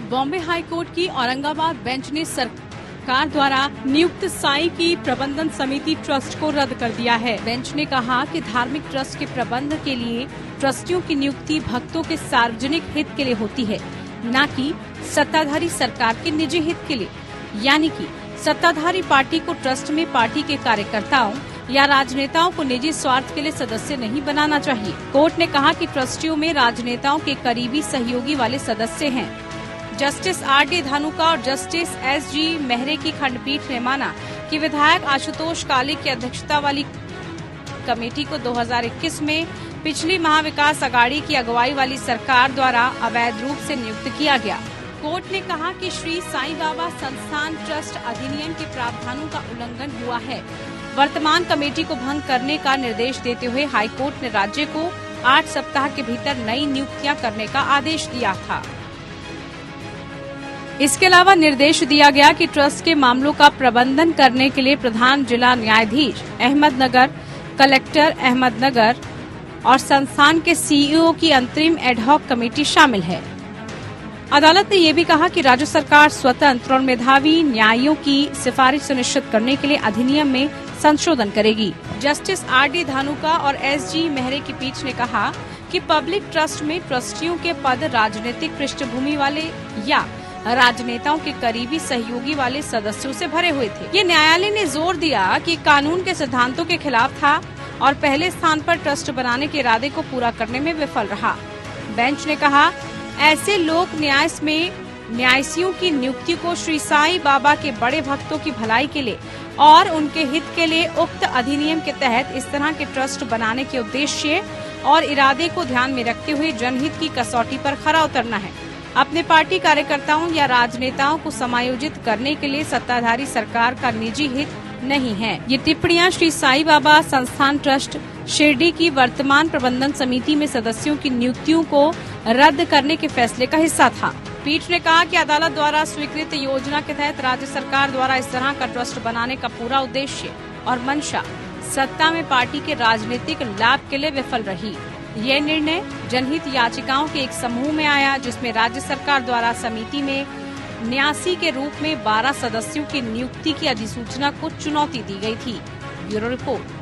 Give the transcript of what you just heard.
Bombay high court की Aurangabad bench ने सरकार द्वारा नियुक्त साई की प्रबंधन समिति ट्रस्ट को रद्द कर दिया है। बेंच ने कहा कि धार्मिक ट्रस्ट के प्रबंध के लिए ट्रस्टियों की नियुक्ति भक्तों के सार्वजनिक हित के लिए होती है, न कि सत्ताधारी सरकार के निजी हित के लिए। यानी कि सत्ताधारी पार्टी को ट्रस्ट में पार्टी के कार्यकर्ताओं या राजनेताओं को निजी स्वार्थ के लिए सदस्य नहीं बनाना चाहिए। कोर्ट ने कहा कि ट्रस्टियों में राजनेताओं के करीबी सहयोगी वाले सदस्य हैं। Justice R.D. धानुका और जस्टिस S.G. मेहरे की खंडपीठ ने माना कि विधायक आशुतोष काले की अध्यक्षता वाली कमेटी को 2021 में पिछली महाविकास अघाड़ी की अगुवाई वाली सरकार द्वारा अवैध रूप से नियुक्त किया गया। कोर्ट ने कहा कि श्री साईं बाबा संस्थान ट्रस्ट अधिनियम के प्रावधानों का उल्लंघन हुआ है। वर्तमान कमेटी को भंग करने का निर्देश देते हुए हाई कोर्ट ने राज्य को 8 सप्ताह के भीतर नई नियुक्तियां करने का आदेश दिया था। इसके अलावा निर्देश दिया गया कि ट्रस्ट के मामलों का प्रबंधन करने के लिए प्रधान जिला न्यायाधीश अहमदनगर, कलेक्टर अहमदनगर और संस्थान के CEO की अंतरिम एडहॉक कमेटी शामिल है। अदालत ने ये भी कहा कि राज्य सरकार स्वतंत्र और मेधावी न्यायियों की सिफारिश सुनिश्चित करने के लिए अधिनियम में संशोधन करेगी। Justice R.D. धानुका और S.G. मेहरे की पीठ ने कहा कि पब्लिक ट्रस्ट में ट्रस्टियों के पद राजनीतिक पृष्ठभूमि वाले या राजनेताओं के करीबी सहयोगी वाले सदस्यों से भरे हुए थे। ये न्यायालय ने जोर दिया कि कानून के सिद्धांतों के खिलाफ था और पहले स्थान पर ट्रस्ट बनाने के इरादे को पूरा करने में विफल रहा। बेंच ने कहा, ऐसे लोक न्यास में न्यायियों की नियुक्ति को श्री साईं बाबा के बड़े भक्तों की भलाई के लिए और उनके हित के लिए उक्त अधिनियम के तहत इस तरह के ट्रस्ट बनाने के उद्देश्य और इरादे को ध्यान में रखते हुए जनहित की कसौटी पर खरा उतरना है। अपने पार्टी कार्यकर्ताओं या राजनेताओं को समायोजित करने के लिए सत्ताधारी सरकार का निजी हित नहीं है। ये टिप्पणियां श्री साईं बाबा संस्थान ट्रस्ट शिरडी की वर्तमान प्रबंधन समिति में सदस्यों की नियुक्तियों को रद्द करने के फैसले का हिस्सा था। पीठ ने कहा कि अदालत द्वारा स्वीकृत योजना के तहत राज्य सरकार द्वारा इस तरह का ट्रस्ट बनाने का पूरा उद्देश्य और मंशा सत्ता में पार्टी के राजनीतिक लाभ के लिए विफल रही। यह निर्णय जनहित याचिकाओं के एक समूह में आया, जिसमें राज्य सरकार द्वारा समिति में न्यासी के रूप में 12 सदस्यों की नियुक्ति की अधिसूचना को चुनौती दी गई थी। Bureau report.